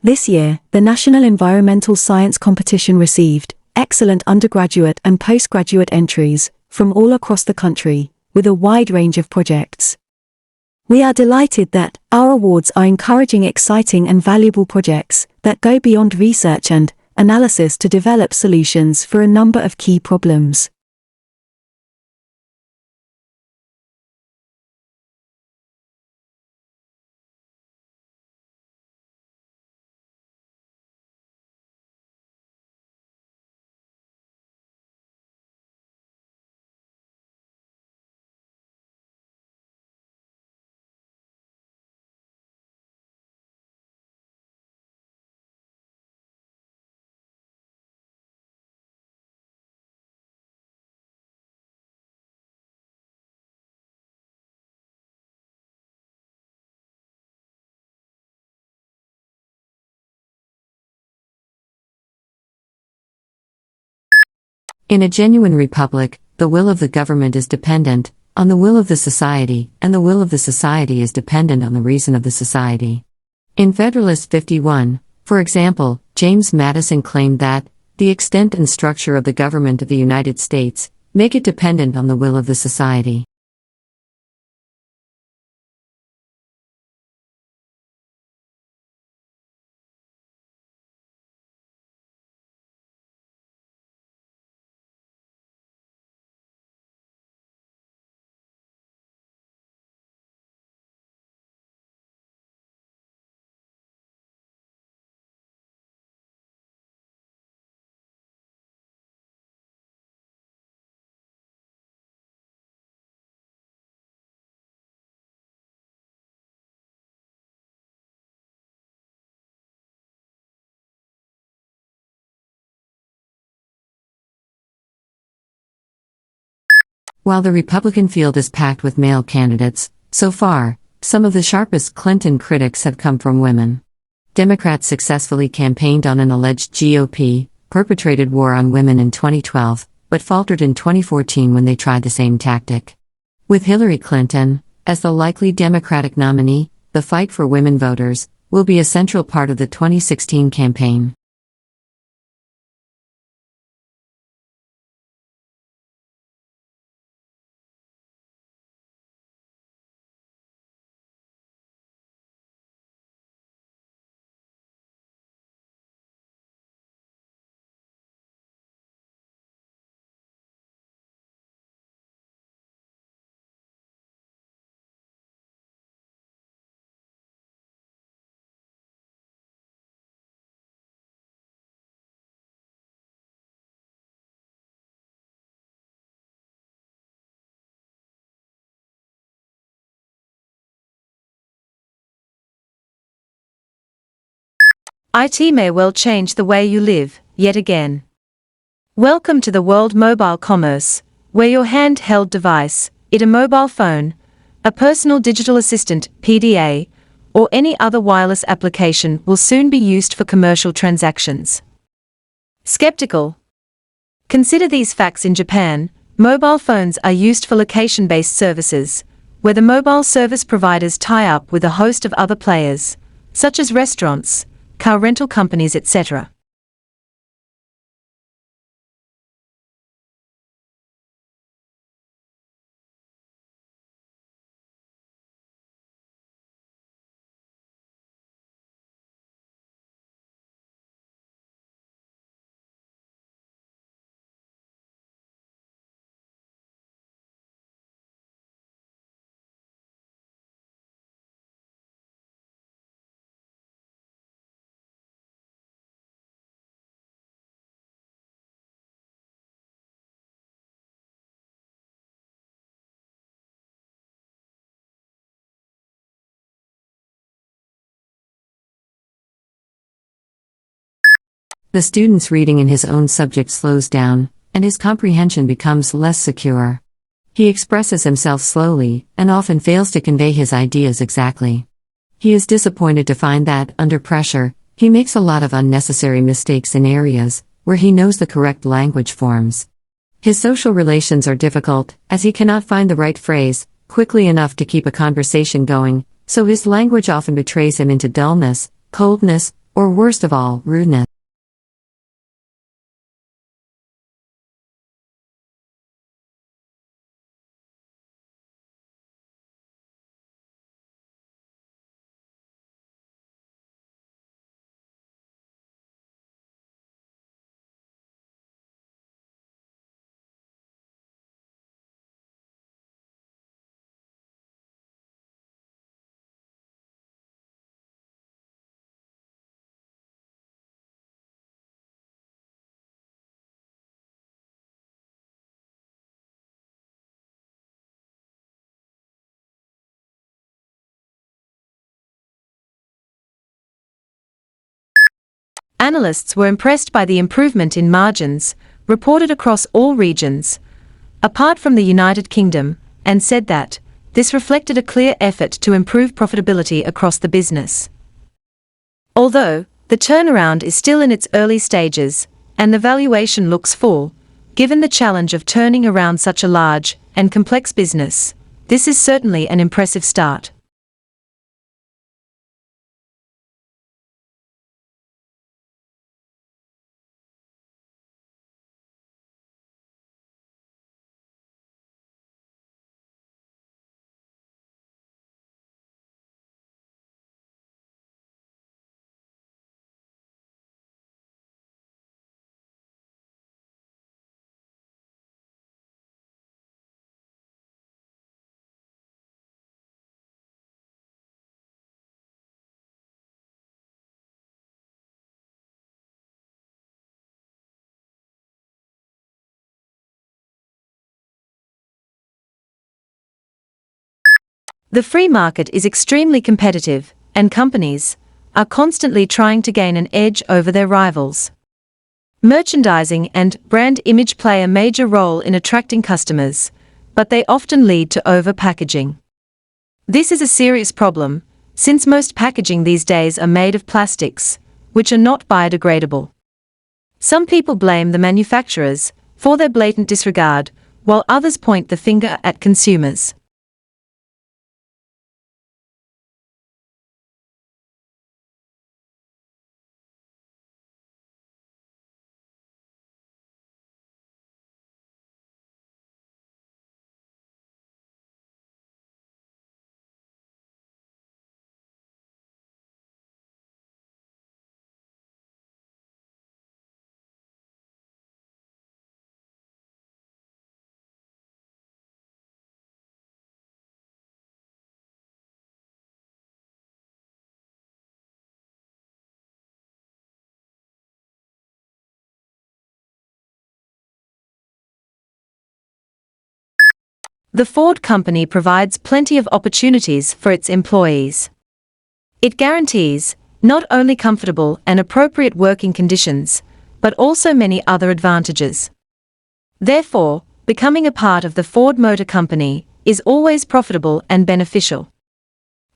This year, the National Environmental Science Competition received excellent undergraduate and postgraduate entries from all across the country, with a wide range of projects. We are delighted that our awards are encouraging exciting and valuable projects that go beyond research and analysis to develop solutions for a number of key problems. In a genuine republic, the will of the government is dependent on the will of the society, and the will of the society is dependent on the reason of the society. In Federalist 51, for example, James Madison claimed that the extent and structure of the government of the United States make it dependent on the will of the society. While the Republican field is packed with male candidates, so far, some of the sharpest Clinton critics have come from women. Democrats successfully campaigned on an alleged GOP-perpetrated war on women in 2012, but faltered in 2014 when they tried the same tactic. With Hillary Clinton as the likely Democratic nominee, the fight for women voters will be a central part of the 2016 campaign. IT may well change the way you live, yet again. Welcome to the world mobile commerce, where your handheld device, it a mobile phone, a personal digital assistant, PDA, or any other wireless application will soon be used for commercial transactions. Skeptical? Consider these facts. In Japan, mobile phones are used for location-based services, where the mobile service providers tie up with a host of other players, such as restaurants, car rental companies, etc. The student's reading in his own subject slows down, and his comprehension becomes less secure. He expresses himself slowly, and often fails to convey his ideas exactly. He is disappointed to find that, under pressure, he makes a lot of unnecessary mistakes in areas where he knows the correct language forms. His social relations are difficult, as he cannot find the right phrase quickly enough to keep a conversation going, so his language often betrays him into dullness, coldness, Or worst of all, rudeness. Analysts were impressed by the improvement in margins, reported across all regions, apart from the United Kingdom, and said that this reflected a clear effort to improve profitability across the business. Although the turnaround is still in its early stages, and the valuation looks full, given the challenge of turning around such a large and complex business, this is certainly an impressive start. The free market is extremely competitive, and companies are constantly trying to gain an edge over their rivals. Merchandising and brand image play a major role in attracting customers, but they often lead to over-packaging. This is a serious problem, since most packaging these days are made of plastics, which are not biodegradable. Some people blame the manufacturers for their blatant disregard, while others point the finger at consumers. The Ford company provides plenty of opportunities for its employees. It guarantees not only comfortable and appropriate working conditions, but also many other advantages. Therefore, becoming a part of the Ford Motor Company is always profitable and beneficial.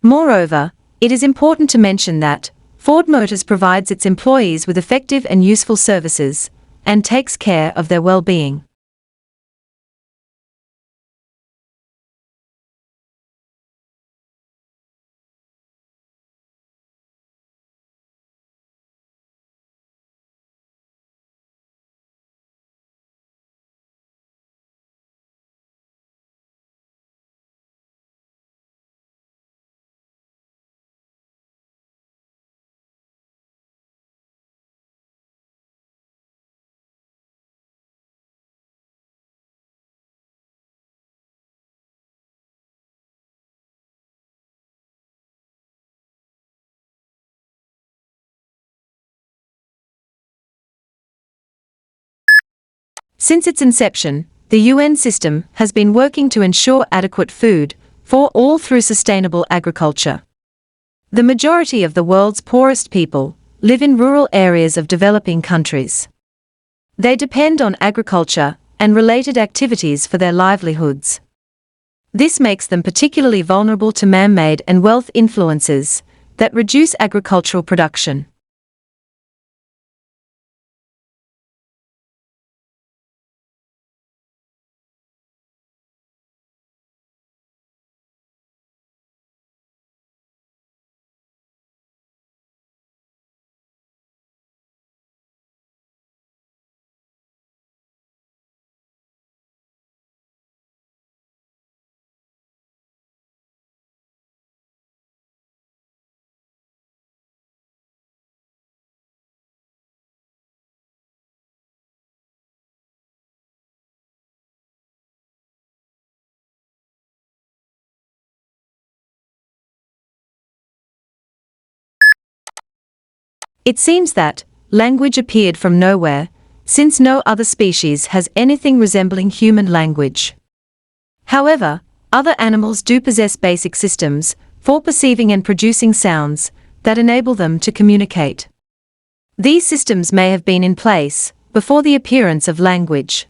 Moreover, it is important to mention that Ford Motors provides its employees with effective and useful services and takes care of their well-being. Since its inception, the UN system has been working to ensure adequate food for all through sustainable agriculture. The majority of the world's poorest people live in rural areas of developing countries. They depend on agriculture and related activities for their livelihoods. This makes them particularly vulnerable to man-made and wealth influences that reduce agricultural production. It seems that language appeared from nowhere, since no other species has anything resembling human language. However, other animals do possess basic systems for perceiving and producing sounds that enable them to communicate. These systems may have been in place before the appearance of language.